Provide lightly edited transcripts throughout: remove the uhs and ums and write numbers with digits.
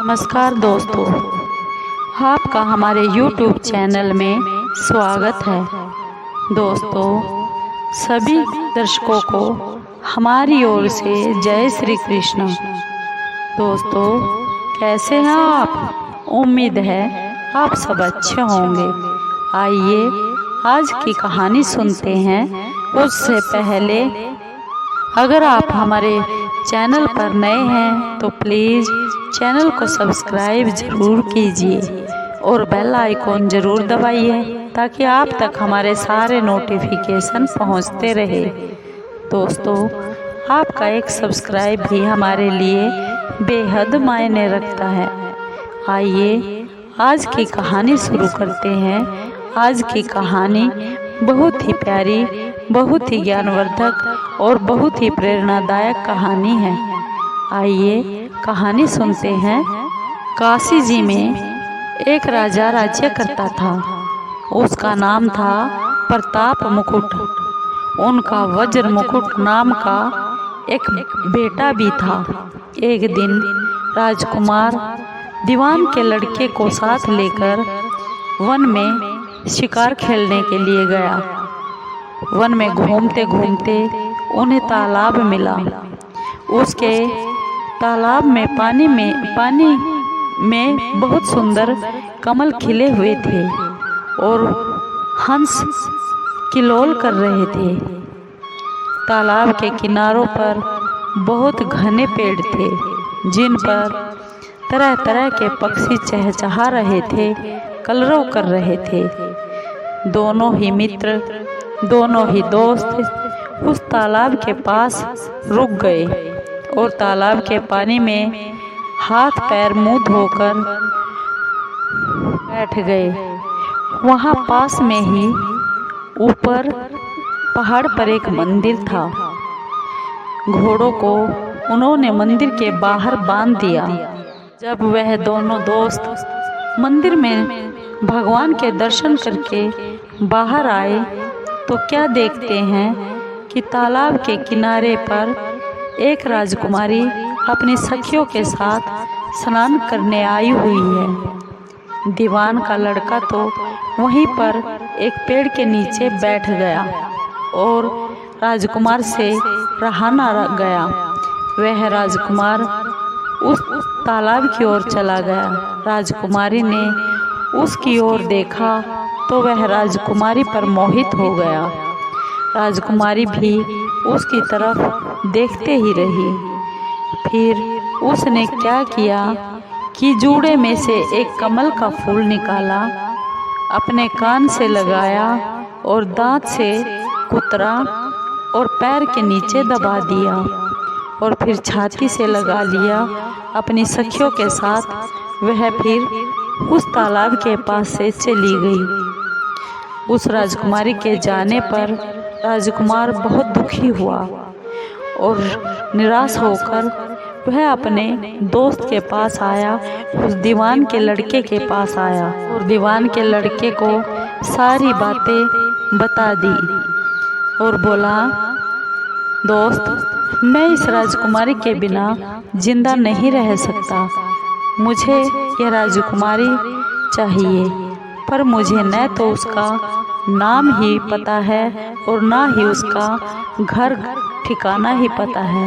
नमस्कार दोस्तों, आपका हमारे YouTube चैनल में स्वागत है। दोस्तों, सभी दर्शकों को हमारी ओर से जय श्री कृष्ण। दोस्तों, कैसे हैं आप? उम्मीद है आप सब अच्छे होंगे। आइए आज की कहानी सुनते हैं। उससे पहले अगर आप हमारे चैनल पर नए हैं तो प्लीज़ चैनल को सब्सक्राइब ज़रूर कीजिए और बेल आइकॉन ज़रूर दबाइए ताकि आप तक हमारे सारे नोटिफिकेशन पहुंचते रहे। दोस्तों, आपका एक सब्सक्राइब भी हमारे लिए बेहद मायने रखता है। आइए आज की कहानी शुरू करते हैं। आज की कहानी बहुत ही प्यारी, बहुत ही ज्ञानवर्धक और बहुत ही प्रेरणादायक कहानी है। आइए कहानी सुनते हैं। काशी जी में एक राजा राज्य करता था। उसका नाम था प्रताप मुकुट। उनका वज्र मुकुट नाम का एक बेटा भी था। एक दिन राजकुमार दीवान के लड़के को साथ लेकर वन में शिकार खेलने के लिए गया। वन में घूमते घूमते उन्हें तालाब मिला। उसके तालाब में पानी में बहुत सुंदर कमल खिले हुए थे और हंस किलोल कर रहे थे। तालाब के किनारों पर बहुत घने पेड़ थे जिन पर तरह तरह के पक्षी चहचहा रहे थे, कलरव कर रहे थे। दोनों ही मित्र, दोनों ही दोस्त उस तालाब के पास रुक गए और तालाब के पानी में हाथ पैर मुंह धोकर बैठ गए। वहाँ पास में ही ऊपर पहाड़ पर एक मंदिर था। घोड़ों को उन्होंने मंदिर के बाहर बांध दिया। जब वह दोनों दोस्त मंदिर में भगवान के दर्शन करके बाहर आए तो क्या देखते हैं कि तालाब के किनारे पर एक राजकुमारी अपनी सखियों के साथ स्नान करने आई हुई है। दीवान का लड़का तो वहीं पर एक पेड़ के नीचे बैठ गया और राजकुमार से रहा न गया। वह राजकुमार उस तालाब की ओर चला गया। राजकुमारी ने उसकी ओर देखा तो वह राजकुमारी पर मोहित हो गया। राजकुमारी भी उसकी तरफ देखते ही रही। फिर उसने क्या किया कि जूड़े में से एक कमल का फूल निकाला, अपने कान से लगाया और दांत से कुतरा और पैर के नीचे दबा दिया और फिर छाती से लगा लिया। अपनी सखियों के साथ वह फिर उस तालाब के पास से चली गई। उस राजकुमारी के जाने पर राजकुमार बहुत दुखी हुआ और निराश होकर वह अपने दोस्त के पास आया। उस दीवान के लड़के के पास आया और दीवान के लड़के को सारी बातें बता दी और बोला, दोस्त, मैं इस राजकुमारी के बिना जिंदा नहीं रह सकता। मुझे यह राजकुमारी चाहिए, पर मुझे न तो उसका नाम ही पता है और ना ही उसका घर ठिकाना ही पता है।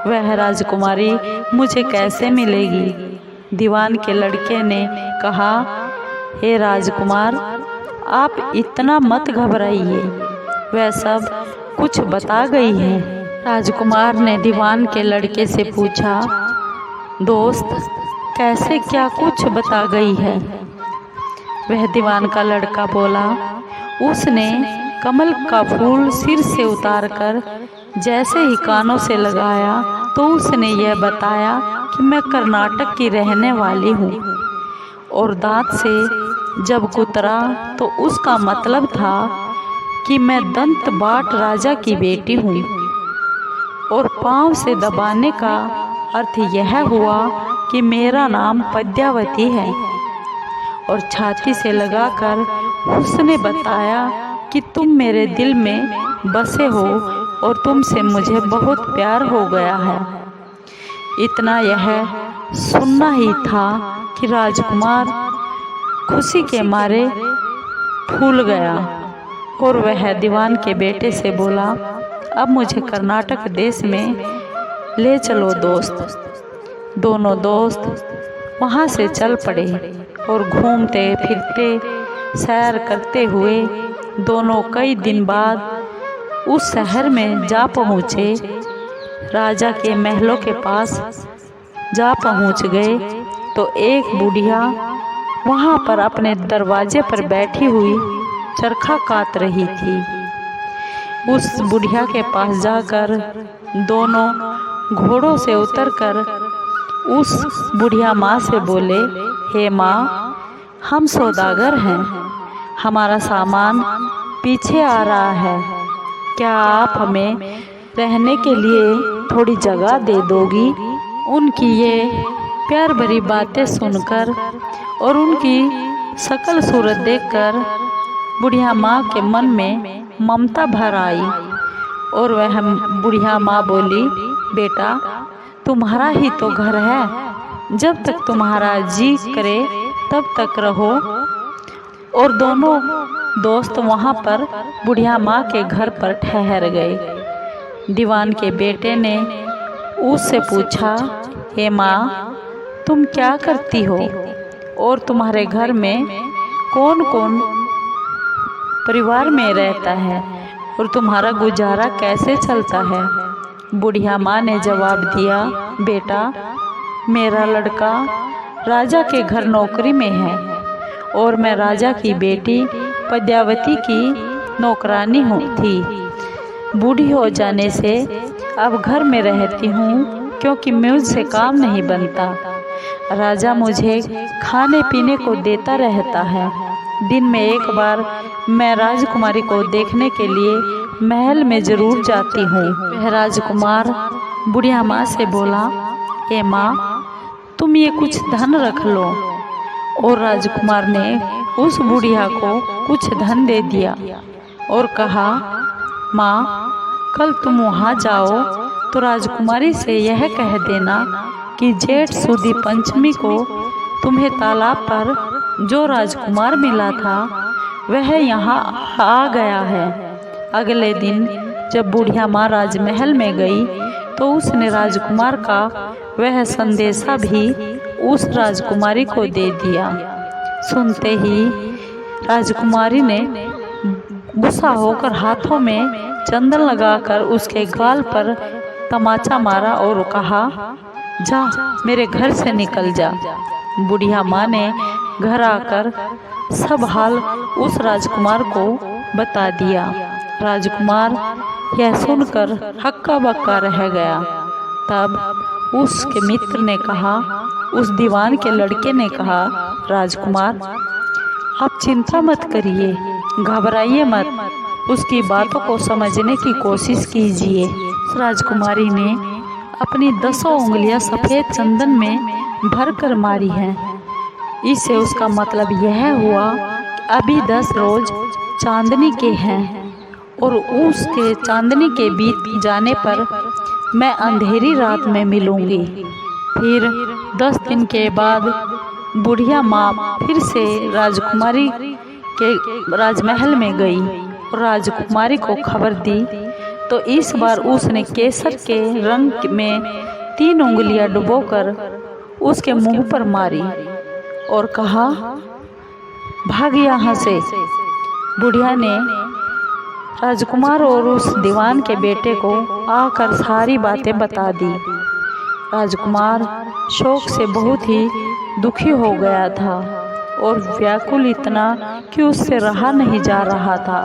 वह राजकुमारी मुझे कैसे मिलेगी? दीवान के लड़के ने कहा, हे राजकुमार, आप इतना मत घबराइए, वह सब कुछ बता गई है। राजकुमार ने दीवान के लड़के से पूछा, दोस्त, कैसे क्या कुछ बता गई है? वह दीवान का लड़का बोला, उसने कमल का फूल सिर से उतारकर जैसे ही कानों से लगाया तो उसने यह बताया कि मैं कर्नाटक की रहने वाली हूँ और दांत से जब कुतरा तो उसका मतलब था कि मैं दंत बाट राजा की बेटी हूँ और पाँव से दबाने का अर्थ यह हुआ कि मेरा नाम पद्यावती है और छाती से लगाकर उसने बताया कि तुम मेरे दिल में बसे हो और तुमसे मुझे बहुत प्यार हो गया है। इतना यह सुनना ही था कि राजकुमार खुशी के मारे फूल गया और वह दीवान के बेटे से बोला, अब मुझे कर्नाटक देश में ले चलो दोस्त। दोनों दोस्त वहाँ से चल पड़े और घूमते फिरते सैर करते हुए दोनों कई दिन बाद उस शहर में जा पहुँचे। राजा के महलों के पास जा पहुँच गए तो एक बुढ़िया वहाँ पर अपने दरवाजे पर बैठी हुई चरखा काट रही थी। उस बुढ़िया के पास जाकर दोनों घोड़ों से उतरकर उस बुढ़िया माँ से बोले, हे माँ, हम सौदागर हैं, हमारा सामान पीछे आ रहा है, क्या आप हमें रहने के लिए थोड़ी जगह दे दोगी? उनकी ये प्यार भरी बातें सुनकर और उनकी शकल सूरत देखकर बुढ़िया माँ के मन में ममता भर आई और वह बुढ़िया माँ बोली, बेटा, तुम्हारा ही तो घर है, जब तक तुम्हारा जी करे तब तक रहो। और दोनों दोस्त वहाँ पर बुढ़िया माँ के घर पर ठहर गए। दीवान के बेटे ने उससे पूछा, हे माँ, तुम क्या करती हो और तुम्हारे घर में कौन कौन परिवार में रहता है और तुम्हारा गुजारा कैसे चलता है? बुढ़िया माँ ने जवाब दिया, बेटा, मेरा लड़का राजा के घर नौकरी में है और मैं राजा की बेटी पद्यावती की नौकरानी थी। बूढ़ी हो जाने से अब घर में रहती हूँ क्योंकि मुझसे काम नहीं बनता। राजा मुझे खाने पीने को देता रहता है। दिन में एक बार मैं राजकुमारी को देखने के लिए महल में जरूर जाती हूँ। वह राजकुमार बुढ़िया माँ से बोला, हे माँ, तुम ये कुछ धन रख लो। और राजकुमार ने उस बुढ़िया को कुछ धन दे दिया और कहा, माँ, कल तुम वहाँ जाओ तो राजकुमारी से यह कह देना कि जेठ सुदी पंचमी को तुम्हें तालाब पर जो राजकुमार मिला था वह यहाँ आ गया है। अगले दिन जब बुढ़िया माँ राजमहल में गई तो उसने राजकुमार का वह संदेशा भी उस राजकुमारी को दे दिया। सुनते ही राजकुमारी ने गुस्सा होकर हाथों में चंदन लगाकर उसके गाल पर तमाचा मारा और कहा, जा, मेरे घर से निकल जा। बुढ़िया माँ ने घर आकर सब हाल उस राजकुमार को बता दिया। राजकुमार यह सुनकर हक्का बक्का रह गया। तब उसके मित्र ने कहा, उस दीवान के लड़के ने कहा, राजकुमार, आप चिंता मत करिए, घबराइए मत, उसकी बातों को समझने की कोशिश कीजिए। राजकुमारी ने अपनी 10 उंगलियां सफ़ेद चंदन में भरकर मारी हैं। इससे उसका मतलब यह हुआ कि अभी 10 रोज चांदनी के हैं और उसके चांदनी के बीत जाने पर मैं अंधेरी रात में मिलूंगी। फिर 10 दिन के बाद बुढ़िया माँ फिर से राजकुमारी के राजमहल में गई और राजकुमारी को खबर दी तो इस बार उसने केसर के रंग में 3 उंगलियां डुबोकर उसके मुंह पर मारी और कहा, भाग यहाँ से। बुढ़िया ने राजकुमार और उस दीवान के बेटे को आकर सारी बातें बता दी। राजकुमार शोक से बहुत ही दुखी हो गया था और व्याकुल इतना कि उससे रहा नहीं जा रहा था।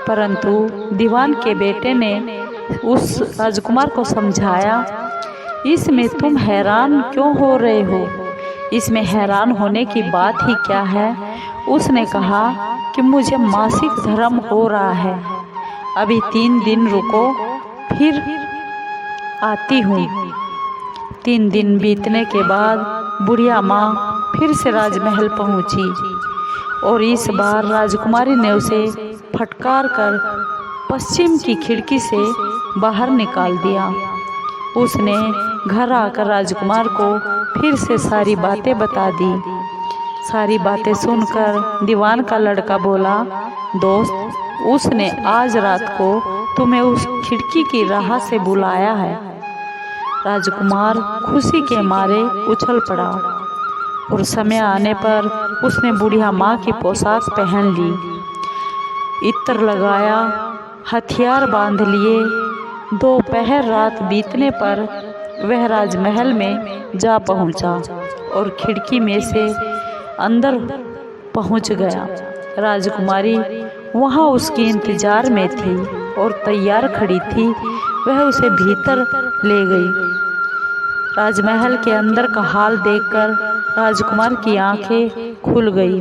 परंतु दीवान के बेटे ने उस राजकुमार को समझाया, इसमें तुम हैरान क्यों हो रहे हो, इसमें हैरान होने की बात ही क्या है। उसने कहा कि मुझे मासिक धर्म हो रहा है, अभी 3 दिन रुको, फिर आती हूँ। 3 दिन बीतने के बाद बुढ़िया माँ फिर से राजमहल पहुँची और इस बार राजकुमारी ने उसे फटकार कर पश्चिम की खिड़की से बाहर निकाल दिया। उसने घर आकर राजकुमार को फिर से सारी बातें बता दी। सारी बातें सुनकर दीवान का लड़का बोला, दोस्त, उसने आज रात को तुम्हें उस खिड़की की राह से बुलाया है। राजकुमार खुशी के मारे उछल पड़ा और समय आने पर उसने बुढ़िया माँ की पोशाक पहन ली, इत्र लगाया, हथियार बांध लिए। दोपहर रात बीतने पर वह राजमहल में जा पहुंचा और खिड़की में से अंदर पहुंच गया। राजकुमारी वहां उसके इंतजार में थी और तैयार खड़ी थी। वह उसे भीतर ले गई। राजमहल के अंदर का हाल देखकर राजकुमार की आंखें खुल गई।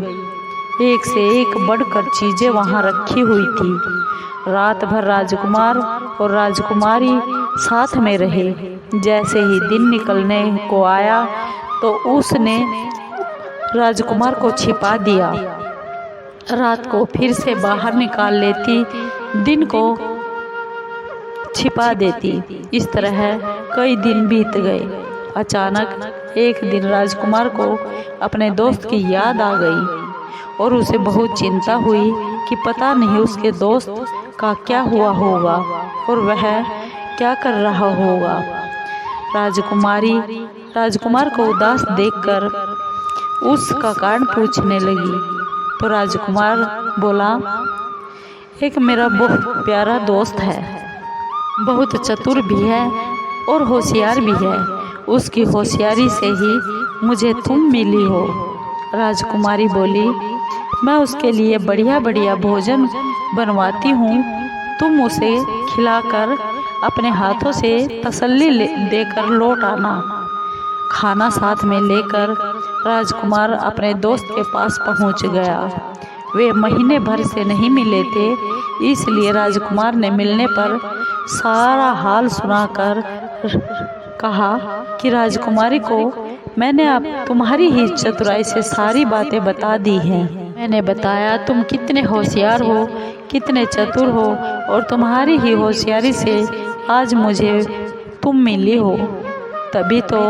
एक से एक बढ़कर चीजें वहां रखी हुई थी। रात भर राजकुमार और राजकुमारी साथ में रहे। जैसे ही दिन निकलने को आया तो उसने राजकुमार को छिपा दिया। रात को फिर से बाहर निकाल लेती, दिन को छिपा देती। इस तरह कई दिन बीत गए। अचानक एक दिन राजकुमार को अपने दोस्त की याद आ गई और उसे बहुत चिंता हुई कि पता नहीं उसके दोस्त का क्या हुआ होगा और वह क्या कर रहा होगा। राजकुमारी राजकुमार को उदास देखकर उसका कारण पूछने लगी तो राजकुमार बोला, एक मेरा बहुत प्यारा दोस्त है, बहुत चतुर भी है और होशियार भी है। उसकी होशियारी से ही मुझे तुम मिली हो। राजकुमारी बोली, मैं उसके लिए बढ़िया बढ़िया भोजन बनवाती हूँ, तुम उसे खिलाकर अपने हाथों से तसल्ली देकर लौट आना। खाना साथ में लेकर राजकुमार अपने दोस्त के पास पहुँच गया। वे महीने भर से नहीं मिले थे, इसलिए राजकुमार ने मिलने पर सारा हाल सुनाकर कहा कि राजकुमारी को मैंने अब तुम्हारी ही चतुराई से सारी बातें बता दी हैं। मैंने बताया तुम कितने होशियार हो, कितने चतुर हो और तुम्हारी ही होशियारी से आज मुझे तुम मिली हो, तभी तो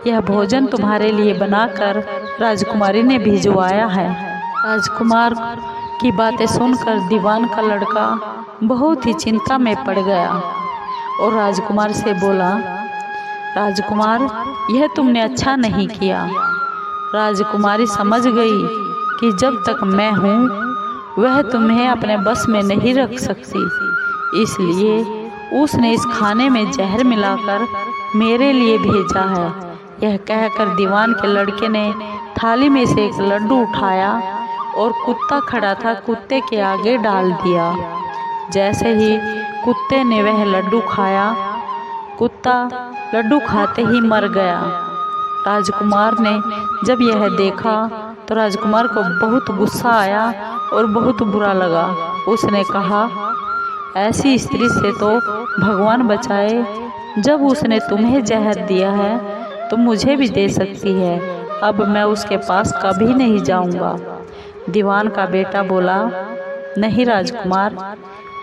यह भोजन तुम्हारे लिए बनाकर राजकुमारी ने भिजवाया है। राजकुमार की बातें सुनकर दीवान का लड़का बहुत ही चिंता में पड़ गया और राजकुमार से बोला, राजकुमार, यह तुमने अच्छा नहीं किया। राजकुमारी समझ गई कि जब तक मैं हूँ वह तुम्हें अपने बस में नहीं रख सकती, इसलिए उसने इस खाने में जहर मिलाकर मेरे लिए भेजा है। यह कहकर दीवान के लड़के ने थाली में से एक लड्डू उठाया और कुत्ता खड़ा था, कुत्ते के आगे डाल दिया। जैसे ही कुत्ते ने वह लड्डू खाया, कुत्ता लड्डू खाते ही मर गया। राजकुमार ने जब यह देखा तो राजकुमार को बहुत गुस्सा आया और बहुत बुरा लगा। उसने कहा, ऐसी स्त्री से तो भगवान बचाए, जब उसने तुम्हें जहर दिया है तो मुझे भी दे सकती है। अब मैं उसके पास कभी नहीं जाऊंगा। दीवान का बेटा बोला, नहीं राजकुमार,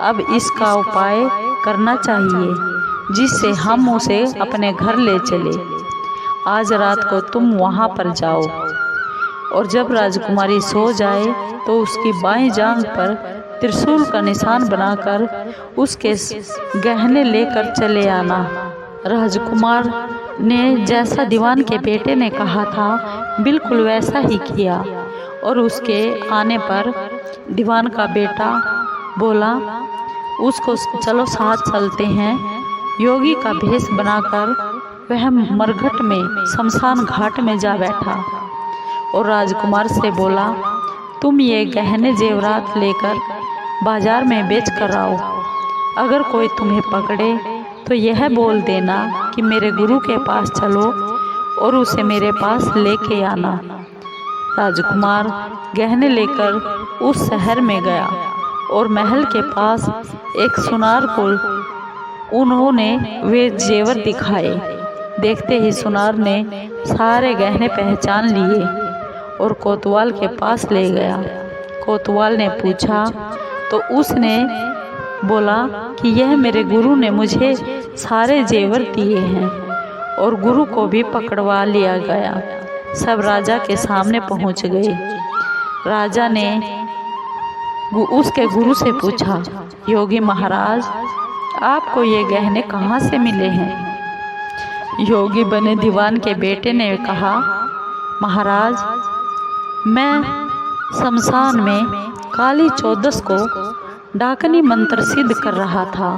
अब इसका उपाय करना चाहिए जिससे हम उसे अपने घर ले चले। आज रात को तुम वहां पर जाओ और जब राजकुमारी सो जाए तो उसकी बाईं जांघ पर त्रिशूल का निशान बनाकर उसके गहने लेकर चले आना। राजकुमार ने जैसा दीवान के बेटे ने कहा था बिल्कुल वैसा ही किया और उसके आने पर दीवान का बेटा बोला, उसको चलो साथ चलते हैं। योगी का भेष बनाकर वह मरघट में शमशान घाट में जा बैठा और राजकुमार से बोला, तुम ये गहने जेवरात लेकर बाजार में बेच कर आओ। अगर कोई तुम्हें पकड़े तो यह बोल देना कि मेरे गुरु के पास चलो और उसे मेरे पास लेके आना। राजकुमार गहने लेकर उस शहर में गया और महल के पास एक सुनार को उन्होंने वे जेवर दिखाए। देखते ही सुनार ने सारे गहने पहचान लिए और कोतवाल के पास ले गया। कोतवाल ने पूछा तो उसने बोला कि यह मेरे गुरु ने मुझे सारे जेवर दिए हैं, और गुरु को भी पकड़वा लिया गया। सब राजा के सामने पहुंच गए। राजा ने उसके गुरु से पूछा, योगी महाराज, आपको ये गहने कहाँ से मिले हैं? योगी बने दीवान के बेटे ने कहा, महाराज, मैं शमशान में काली चौदस को डाकनी मंत्र सिद्ध कर रहा था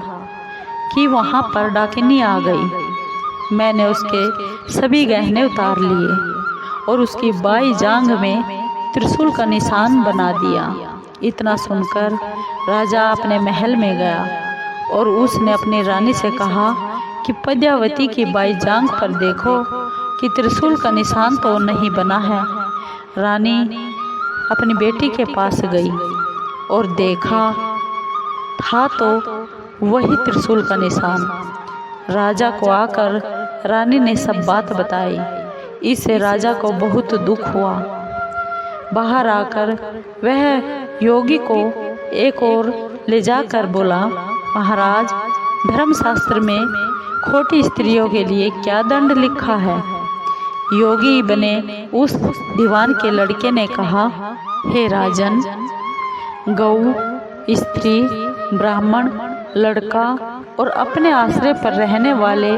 कि वहाँ पर डाकिनी आ गई। मैंने उसके सभी गहने उतार लिए और उसकी बाई जांघ में त्रिशूल का निशान बना दिया। इतना सुनकर राजा अपने महल में गया और उसने अपनी रानी से कहा कि पद्मावती की बाई जांघ पर देखो कि त्रिशूल का निशान तो नहीं बना है। रानी अपनी बेटी के पास गई और देखा था तो वही त्रिशूल का निशान। राजा को आकर रानी ने सब बात बताई। इससे राजा को बहुत दुख हुआ। बाहर आकर वह योगी को एक ओर ले जाकर बोला, महाराज, धर्मशास्त्र में खोटी स्त्रियों के लिए क्या दंड लिखा है? योगी बने उस दीवान के लड़के ने कहा, हे राजन, गऊ, स्त्री, ब्राह्मण, लड़का और अपने आश्रय पर रहने वाले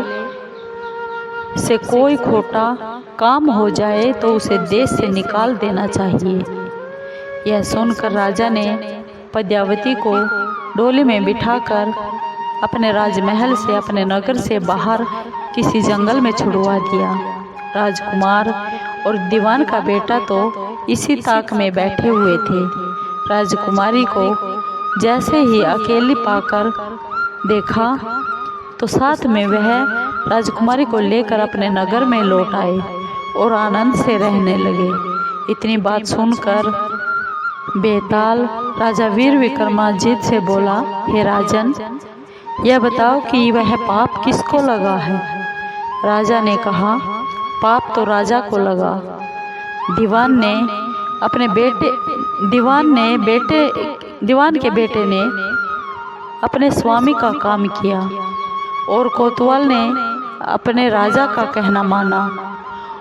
से कोई खोटा काम हो जाए तो उसे देश से निकाल देना चाहिए। यह सुनकर राजा ने पद्मावती को डोली में बिठाकर अपने राजमहल से, अपने नगर से बाहर किसी जंगल में छुड़वा दिया। राजकुमार और दीवान का बेटा तो इसी ताक में बैठे हुए थे। राजकुमारी को जैसे ही अकेली पाकर देखा तो साथ में वह राजकुमारी को लेकर अपने नगर में लौट आए और आनंद से रहने लगे। इतनी बात सुनकर बेताल राजा वीर विक्रमाजित से बोला, हे राजन, यह बताओ कि वह पाप किसको लगा है? राजा ने कहा, पाप तो राजा को लगा। दीवान के बेटे ने अपने स्वामी का काम किया और कोतवाल ने अपने राजा का कहना माना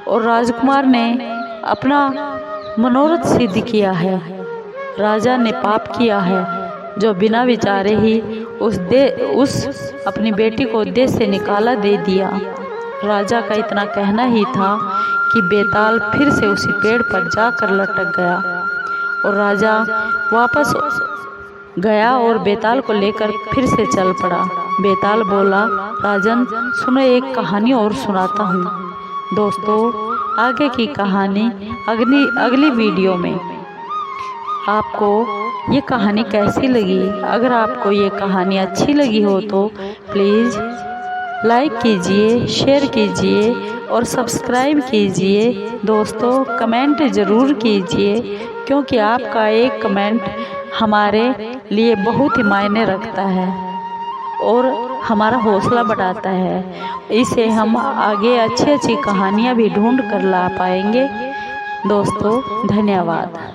और राजकुमार ने अपना मनोरथ सिद्ध किया है। राजा ने पाप किया है जो बिना विचारे ही उस अपनी बेटी को देश से निकाला दे दिया। राजा का इतना कहना ही था कि बेताल फिर से उसी पेड़ पर जाकर लटक गया और राजा वापस गया और बेताल को लेकर फिर से चल पड़ा। बेताल बोला, राजन, सुनो, एक कहानी और सुनाता हूँ। दोस्तों, आगे की कहानी अगली वीडियो में। आपको ये कहानी कैसी लगी? अगर आपको ये कहानी अच्छी लगी हो तो प्लीज़ लाइक कीजिए, शेयर कीजिए और सब्सक्राइब कीजिए। दोस्तों, कमेंट ज़रूर कीजिए क्योंकि आपका एक कमेंट हमारे लिए बहुत ही मायने रखता है और हमारा हौसला बढ़ाता है। इसे हम आगे अच्छी अच्छी कहानियाँ भी ढूंढ कर ला पाएंगे। दोस्तों, धन्यवाद।